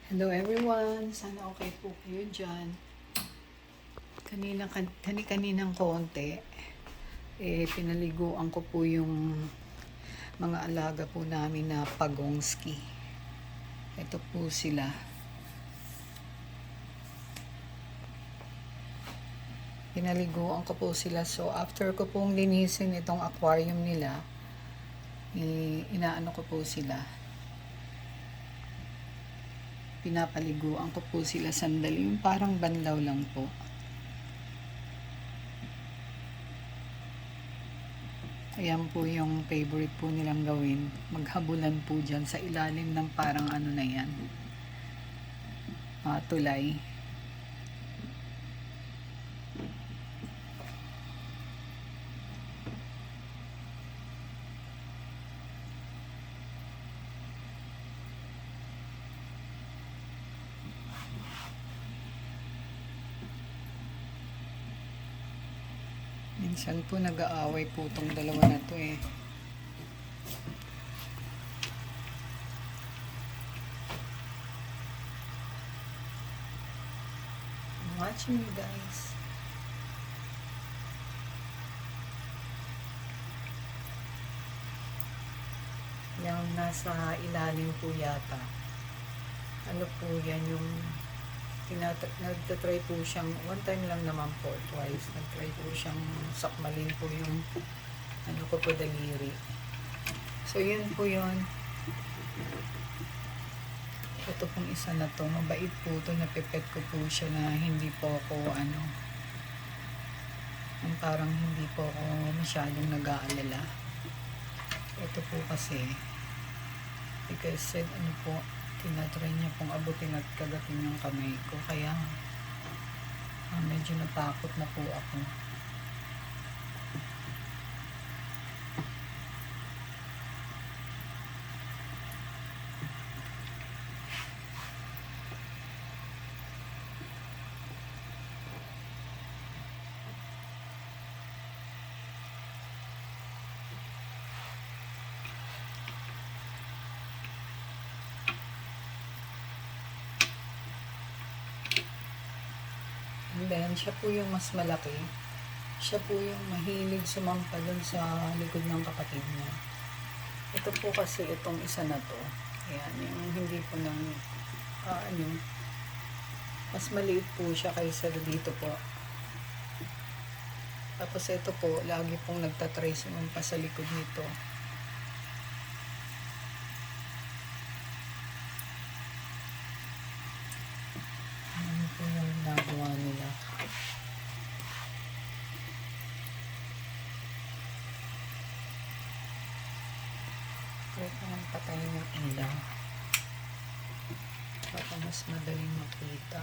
Hello everyone! Sana okay po kayo dyan. Kaninang konti, pinaliguan ko po yung mga alaga po namin na pagongski. Ito po sila. Pinaliguan ko po sila. So after ko pong linisin itong aquarium nila, inaano ko po sila. Pinapaliguan ko po sila sandali, yung parang banlaw lang po. Ayan po yung favorite po nilang gawin, maghabulan po dyan sa ilalim ng parang ano na yan, tulay. Minsan po nag-aaway po tong dalawa na to eh. I'm watching you guys. Yung nasa ilalim po yata. Ano po yan yung nagtatry po siyang, one time lang naman po, twice, nagtry po siyang sakmalin po yung ano ko po, daliri. So yun po yun. Ito pong isa na to, mabait po to, napipet ko po siya na hindi po ako parang hindi po ako masyadong nag-aalala. Ito po kasi, because said ano po, tinatry niya pong abutin at kagatin yung kamay ko, kaya medyo natakot na po ako. And then, siya po yung mas malaki. Siya po yung mahilig sumampa dun sa likod ng kapatid niya. Ito po kasi, itong isa na to. Ayan, yung hindi po ng, mas maliit po siya kaysa dito po. Tapos ito po, lagi pong nagtatry sumampa sa likod nito. Ano po yung nagawa nila? Try ko nang patayin yung ilaw para mas madaling makita.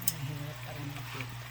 Mahirap pa rin makita.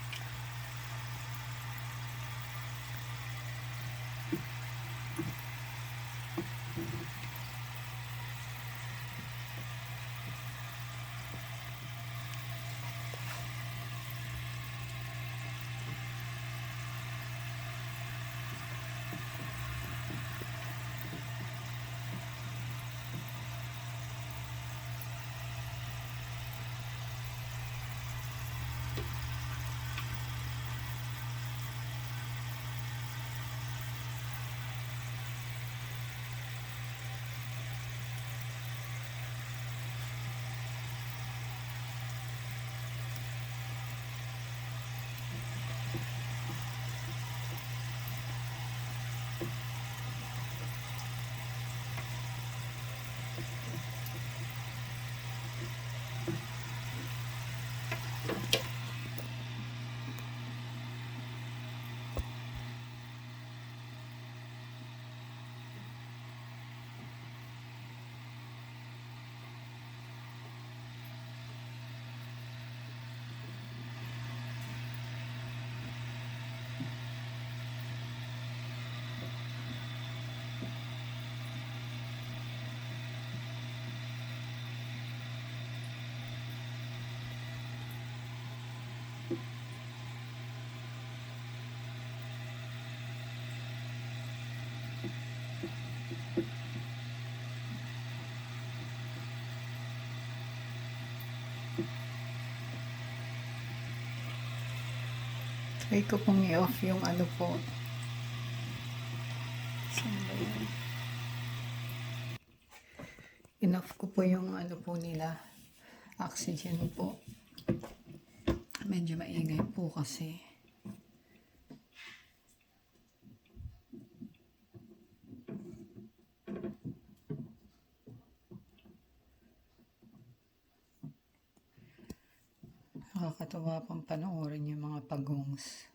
Try ko pong i-off yung ano po. Saan ba yun? In-off ko po yung ano po nila. Oxygen po. Medyo maingay po kasi. Nakakatawa pang panoorin yung mga pagongs.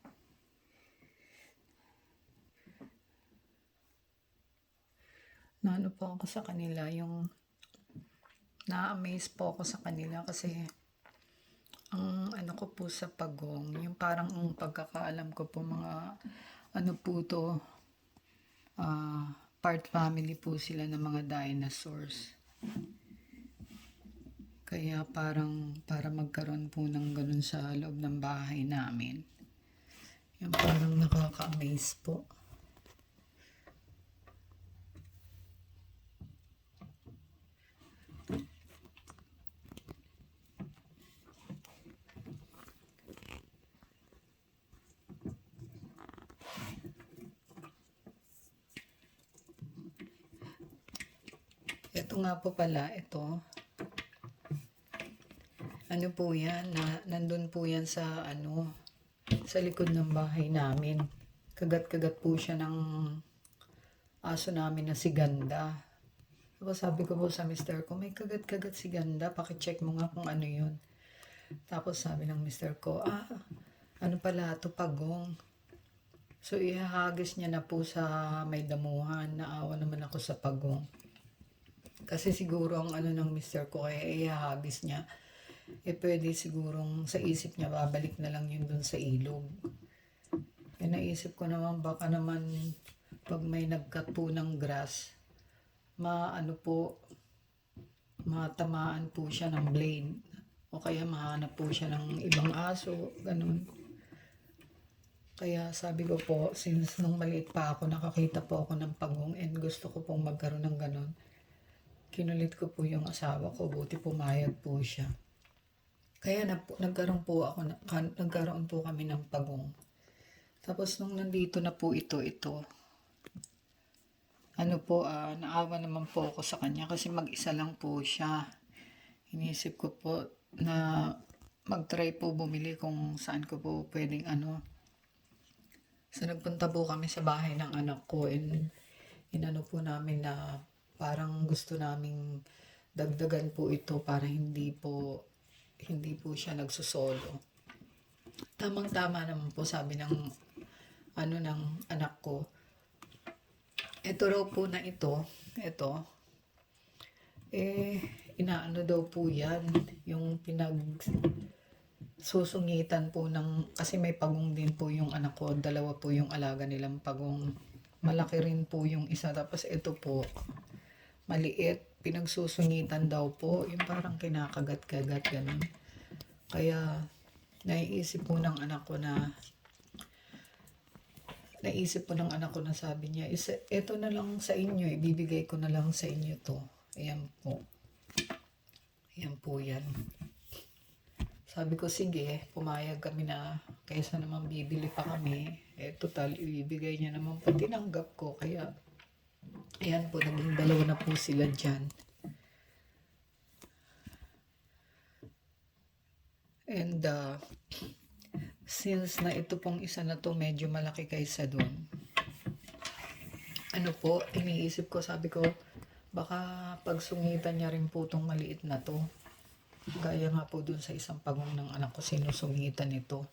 Naano po ako sa kanila, yung na-amaze po ako sa kanila kasi ang ano ko po sa pagong, yung parang ang pagkakaalam ko po mga ano po to, part family po sila ng mga dinosaurs. Kaya parang para magkaroon po ng ganun sa loob ng bahay namin. Yung parang nakaka-amaze po. Ito nga po pala, ito. Ano po yan, nandun po yan sa ano, sa likod ng bahay namin. Kagat-kagat po siya ng aso namin na si Ganda. Tapos sabi ko po sa mister ko, may kagat-kagat si Ganda, pakicheck mo nga kung ano yun. Tapos sabi ng mister ko, ano pala ito, pagong. So ihahagis niya na po sa may damuhan, naawa naman ako sa pagong. Kasi siguro ang ano ng mister ko, kaya ihahagis niya, pwede sigurong sa isip niya, babalik na lang yun dun sa ilog. Naisip ko naman, baka naman, pag may nagkat po ng grass, maano po, matamaan po siya ng blade. O kaya mahanap po siya ng ibang aso, ganun. Kaya sabi ko po, since nung maliit pa ako, nakakita po ako ng pagong and gusto ko pong magkaroon ng ganun. Kinulit ko po yung asawa ko, buti pumayag po siya. Kaya nagkaroon po kami ng pagong. Tapos nung nandito na po ito, ano po, naawa naman po ako sa kanya kasi mag-isa lang po siya. Inisip ko po na mag-try po bumili kung saan ko po pwedeng ano. So nagpunta po kami sa bahay ng anak ko and inano po namin na parang gusto naming dagdagan po ito para hindi po siya nagsusolo. Tamang-tama naman po sabi ng ano ng anak ko. Ito raw po na ito, inaano daw po yan, yung susungitan po kasi may pagong din po yung anak ko, dalawa po yung alaga nilang pagong. Malaki rin po yung isa, tapos ito po, maliit, pinagsusungitan daw po, yung parang kinakagat-kagat ganun. Kaya, naisip po ng anak ko na sabi niya, ito na lang sa inyo, ibibigay ko na lang sa inyo to. Ayan po. Ayan po yan. Sabi ko, sige, pumayag kami na, kaysa naman bibili pa kami. Total, ibibigay niya naman po, tinanggap ko. Kaya, ayan po, naging dalawa na po sila dyan. And, since na ito pong isa na to medyo malaki kaysa dun, ano po, iniisip ko, sabi ko, baka pagsungitan niya rin po tong maliit na to. Gaya nga po dun sa isang pagong ng anak ko, sinusungitan ito.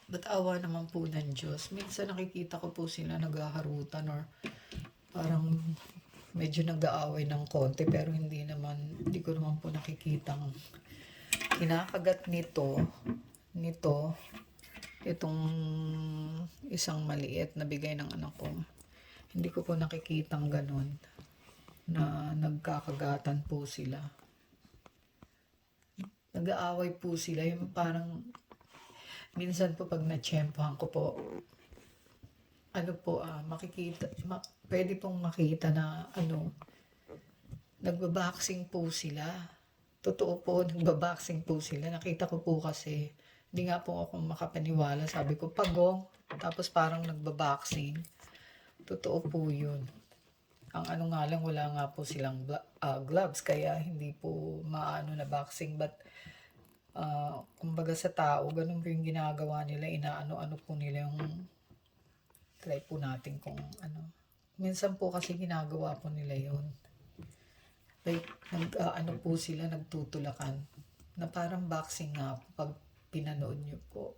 Ba't awa naman po ng Diyos? Minsan nakikita ko po sila naghaharutan or parang medyo nag-aaway ng konti, pero hindi ko naman po nakikitang kinakagat nito, itong isang maliit na bigay ng anak ko. Hindi ko po nakikitang ganun na nagkakagatan po sila. Nag-aaway po sila, yung parang minsan po pag natsyempohan ko po, ano po, makikita, pwede pong makita na ano, nagbaboxing po sila. Totoo po, nagbaboxing po sila. Nakita ko po kasi, hindi nga po ako makapaniwala. Sabi ko, pagong, tapos parang nagbaboxing. Totoo po yun. Ang ano nga lang, wala nga po silang gloves, kaya hindi po maano na boxing. But, kumbaga sa tao, ganun po yung ginagawa nila. Inaano-ano po nila yung try po natin kung ano. Minsan po kasi ginagawa po nila yun. Like, ano po sila, nagtutulakan. Na parang boxing nga po pag pinanood nyo po.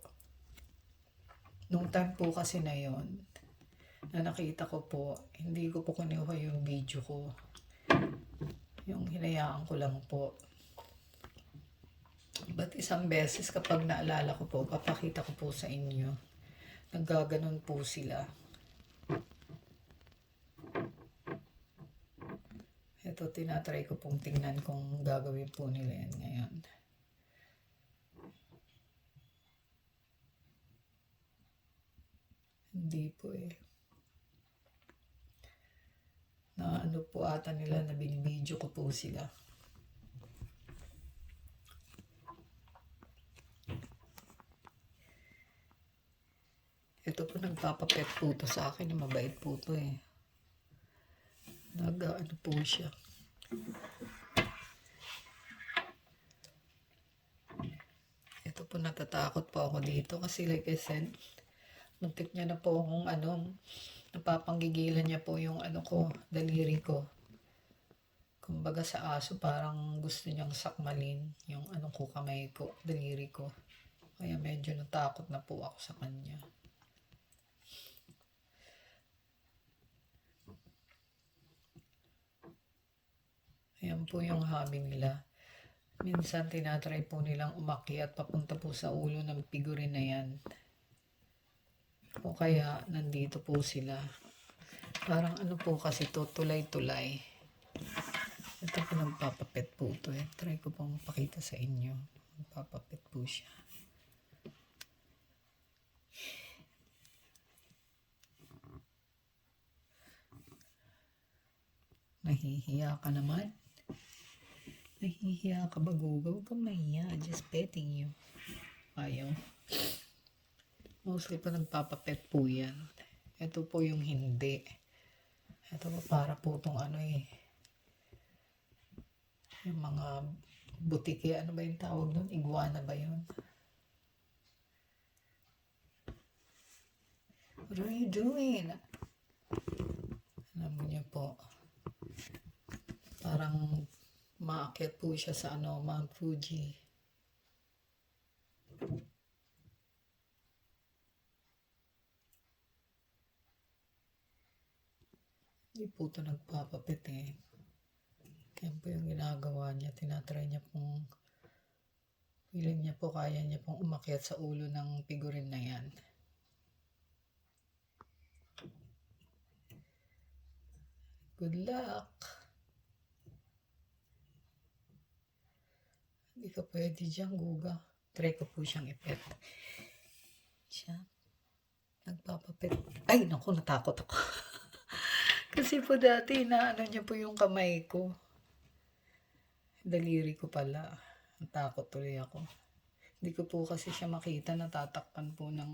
Nung time po kasi na yon na nakita ko po, hindi ko po kinuha yung video ko. Yung hinayaan ko lang po. But isang beses kapag naalala ko po, papakita ko po sa inyo. Naggaganon po sila. Ito, tinatry ko pong tingnan kung gagawin po nila yan ngayon. Hindi po eh. Na ano po ata nila, na binibidyo ko po sila. Ito po, nagpapapet po to sa akin. Mabait po to eh. Ano po siya. Ito po, natatakot po ako dito kasi like I said, muntik niya na po akong ano, napapanggigilan niya po yung ano ko, daliri ko. Kumbaga sa aso, parang gusto niyang sakmalin yung ano ko, kamay ko, daliri ko. Kaya medyo natakot na po ako sa kanya. Ayan po yung hobby nila. Minsan tinatry po nilang umakyat papunta po sa ulo ng figurine na yan. O kaya nandito po sila. Parang ano po kasi to, tulay-tulay. Ito po, nagpapapet po ito eh. Try ko pong pakita sa inyo. Nagpapapet po siya. Nahihiya ka naman? Nahihiya ka ba, Google? Huwag kang mahiya. Just petting you. Ayaw. Mostly po nagpapapet po yan. Ito po yung hindi. Ito po para po itong ano eh. Yung mga butike, ano ba yung tawag doon? Iguana ba yun? What are you doing? Alam niyo po. Parang maakyat po siya sa ano, Mount Fuji. Hindi po ito nagpapapit eh. Kaya po yung ginagawa niya, tinatry niya pong, feeling niya po, kaya niya pong umakyat sa ulo ng figurine na yan. Good luck! Hindi ka pwede dyan, Guga. Try ko po siyang ipet. Siya. Nagpapapet. Ay, naku, natakot ako. Kasi po dati, ano niya po yung kamay ko. Daliri ko pala. Natakot tuloy ako. Hindi ko po kasi siya makita. Natatakpan po ng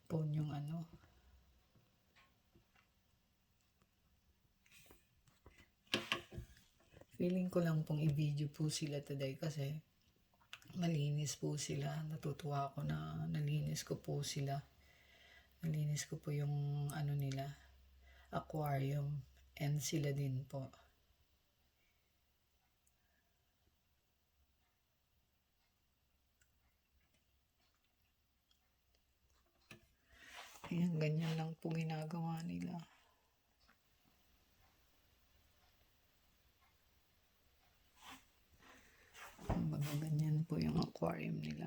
phone yung ano. Feeling ko lang pong i-video po sila today kasi malinis po sila. Natutuwa ako na nalinis ko po sila. Nalinis ko po yung ano nila, aquarium, and sila din po. Ayan, ganyan lang po ginagawa nila. Kumbaga ganyan po yung aquarium nila.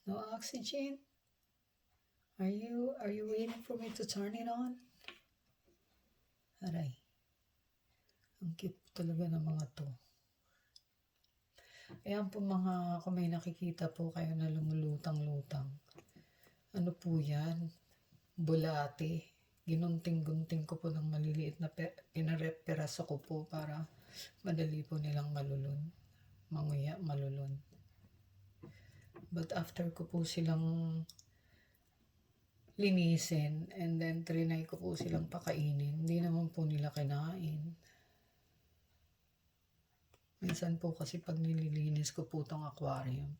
No oxygen. Are you waiting for me to turn it on? Aray. Ang cute talaga ng mga to. Ayan po mga, kung may nakikita po kayo na lumulutang-lutang. Ano po yan? Bulate. Ginunting-gunting ko po ng maliliit na pinareperaso ko po para madali po nilang malulun. Manguya, malulun. But after ko po silang linisin and then trinay ko po silang pakainin, hindi naman po nila kinain. Minsan po kasi pag nililinis ko po tong aquarium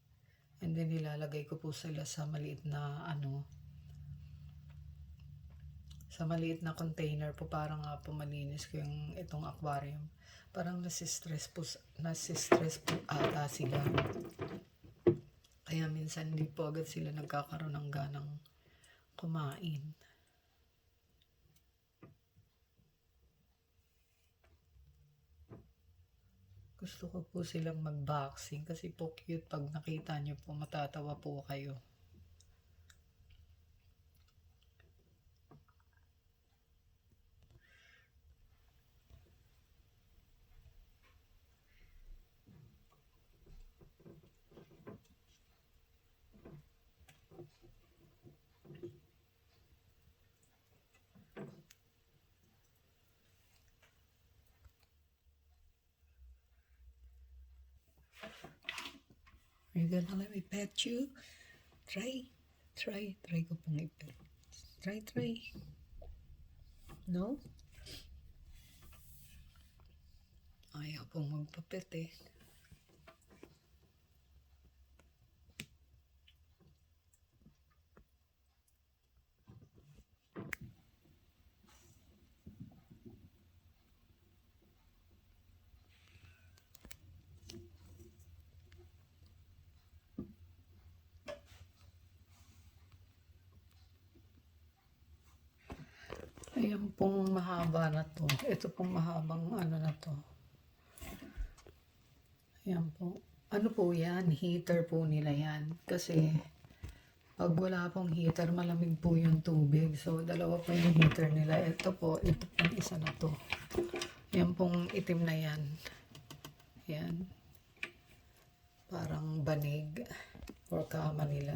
and then nilalagay ko po sila sa maliit na sa maliit na container po para nga po malinis ko yung itong aquarium. Parang nasistress po ata sila. Kaya minsan hindi po agad sila nagkakaroon ng ganang kumain. Gusto ko po silang mag-boxing kasi po cute pag nakita nyo po, matatawa po kayo. Are you gonna let me pet you? Try ko pong ipet. Try. No? Ayaw pong magpapet eh. Ayan pong mahaba na to. Ito pong mahabang na to. Ayan po. Ano po yan? Heater po nila yan. Kasi pag wala pong heater, malamig po yung tubig. So, dalawa po yung heater nila. Ito pong isa na to. Ayan pong itim na yan. Yan. Parang banig or kama nila.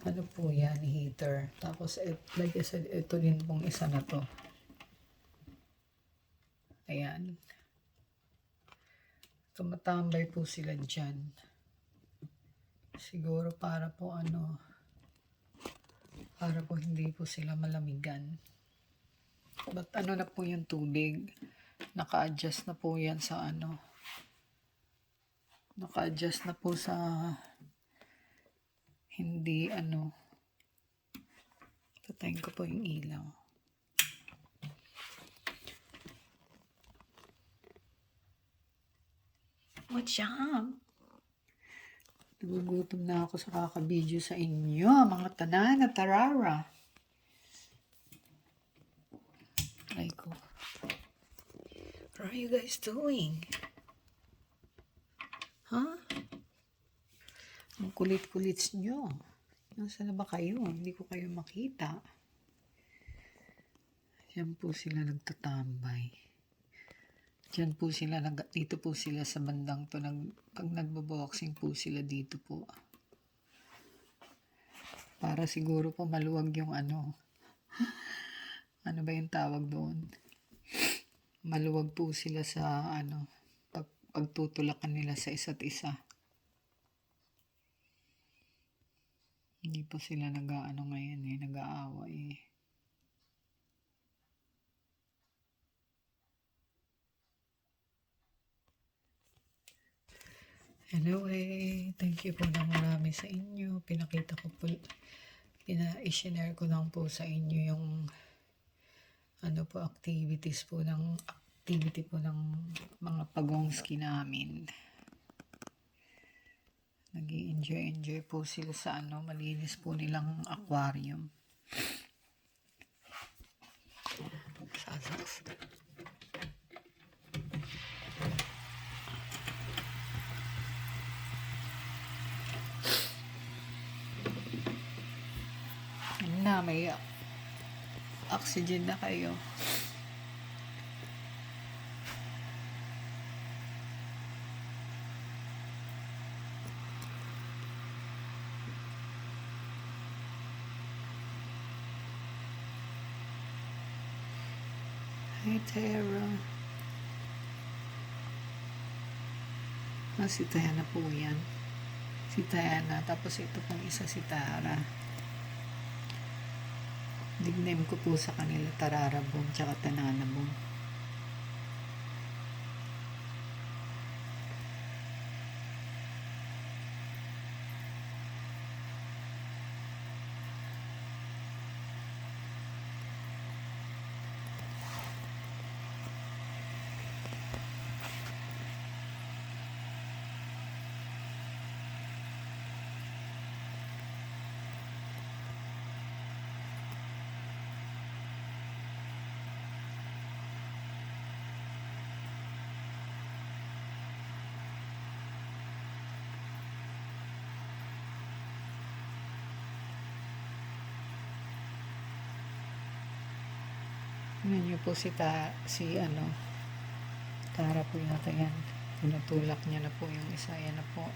Ano po yan, heater. Tapos, like I said, ito din pong isa na to. Ayan. Tumatambay po sila dyan. Siguro para po hindi po sila malamigan. But na po yung tubig. Naka-adjust na po yan sa Naka-adjust na po sa hindi patayin ko po yung ilaw. What's up? Nagugutom na ako sa kakabidyo sa inyo, mga tanan at tarara. Try ko. What are you guys doing? Huh? Ang kulit-kulit nyo. Nasaan na ba kayo? Hindi ko kayo makita. Yan po sila nagtatambay. Diyan po sila, dito po sila sa bandang to. Pag nagbo-boxing po sila dito po. Para siguro po maluwag yung ano ba yung tawag doon? Maluwag po sila sa pagtutulakan nila sa isa't isa. Hindi po sila ngayon nag-aaway. Anyway, thank you po na marami sa inyo. Pinakita ko po, i-share ko lang po sa inyo yung activity po ng mga pagongski namin. Nag-i-enjoy po sila sa malinis po nilang aquarium. Sasaks. na, may oxygen na kayo. Hi, Tara. Si Tayana po yan. Si Tayana. Tapos ito pong isa si Tara. Nickname ko po sa kanila Tararabong tsaka Tananabong. Tingnan niyo po si Tara po yata yan. Tinutulak niya na po yung isa. Yan na po.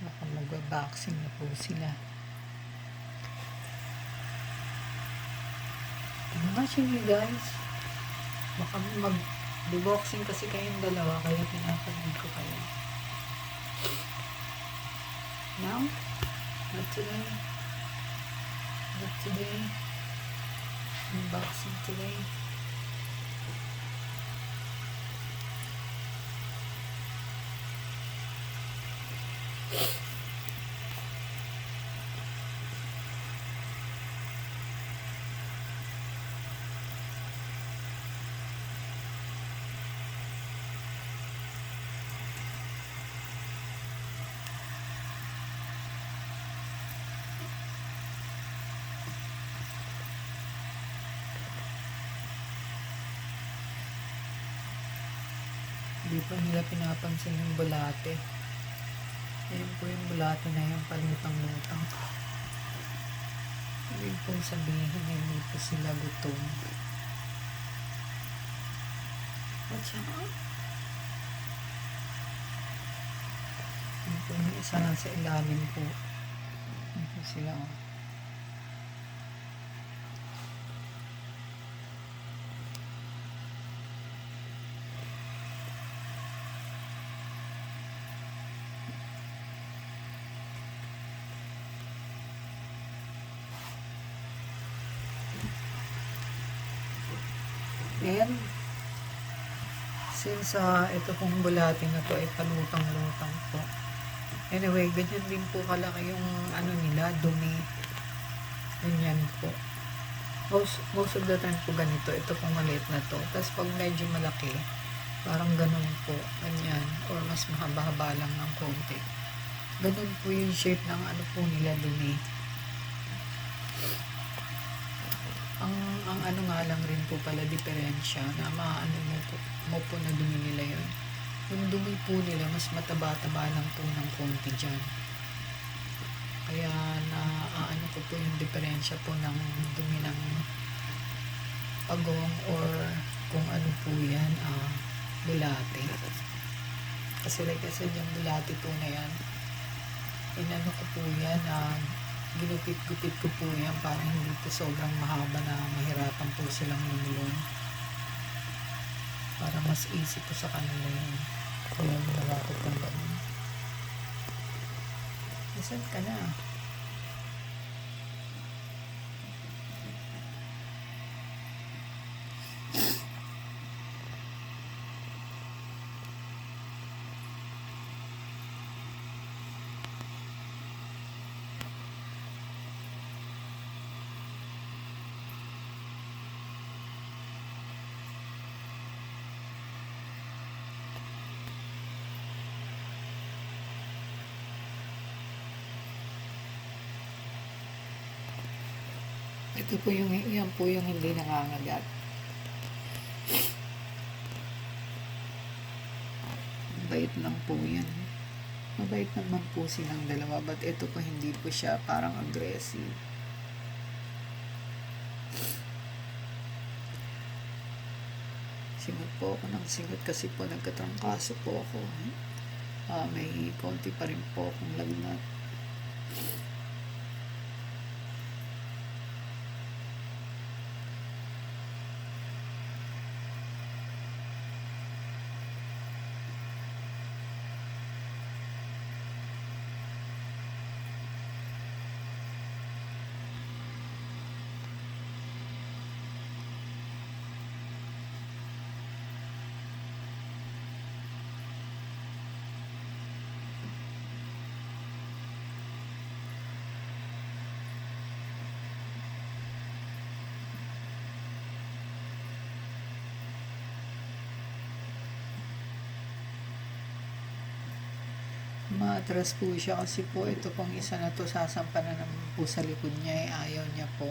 Baka magbaboxing na po sila. I'm watching you guys. Baka mag-boxing kasi kayong dalawa, kaya pinapanood ko kayo. Now? Not today. Not today. Unboxing today. Hindi pa nila pinapansin yung bulate. Ayan po yung bulate na yung palutang-lutang. Ibig pong sabihin, hindi po sila gutom. Watch out. Ayan po yung isa lang sa ilalim po. Ayan po sila, oh. And since ito pong bulate na to ay palutang-lutang po. Anyway, ganyan din po kalaki yung nila, dumi. Ganyan po. Most of the time po ganito. Ito pong maliit na to. Tapos pag medyo malaki, parang ganun po. Ganyan. Or mas mahaba-haba lang ng konti. Ganun po yung shape ng po nila, dumi. Ang nga lang rin po pala diferensya na mo po na dumi nila yun. Yung dumi po nila mas mataba-taba lang po ng konti dyan. Kaya ko po yung diferensya po ng dumi ng pagong or kung ano po yan, bulate. Kasi yung bulate po na yan, ko po yan, ginupit-gupit ko po yan para hindi po sobrang mahaba na mahirapan po silang lumulong, para mas easy po sa kanila yun. Kaya nagawa ko pang ganun. Nasaan ka na? Ito po yan po yung hindi nangangagat. mabait lang po yan. Mabait naman po silang dalawa, but ito po hindi po siya parang aggressive. Singot po ako ng singot kasi po nagkatrangkaso po ako. May konti pa rin po akong lagnat. Maatras po siya kasi po ito pong isa na to sasampa na naman po sa likod niya, ayaw niya po.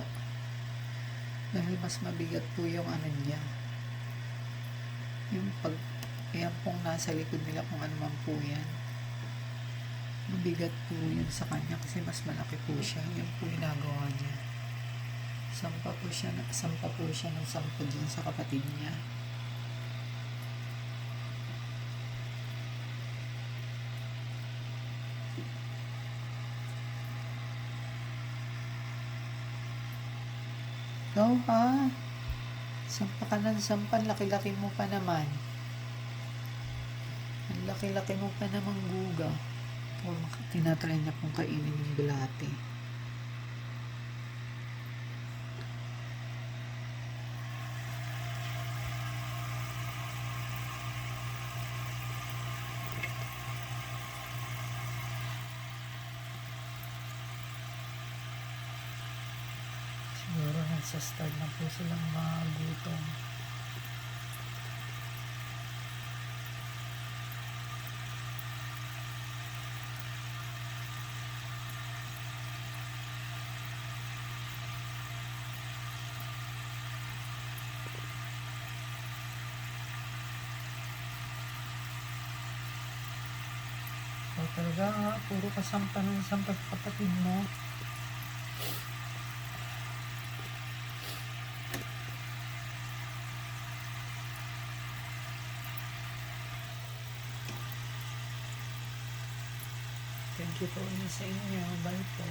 Dahil mas mabigat po yung ano niya. Yung pag, yan pong nasa likod nila kung ano man po yan. Mabigat po yun sa kanya kasi mas malaki po siya. Yan po ginagawa niya. Sampa po siya ng sampa dyan sa kapatid niya. Ikaw ha? Sampa ka ng sampan, laki-laki mo pa naman. Ang laki-laki mo pa namang guga. O, tinatry niya pong kainin yung bulate. Siguro nagsa-start na po silang magutom. O talaga, puro kasampa ng sampa sa kapatid mo. Thank you po sa inyo. Bye po.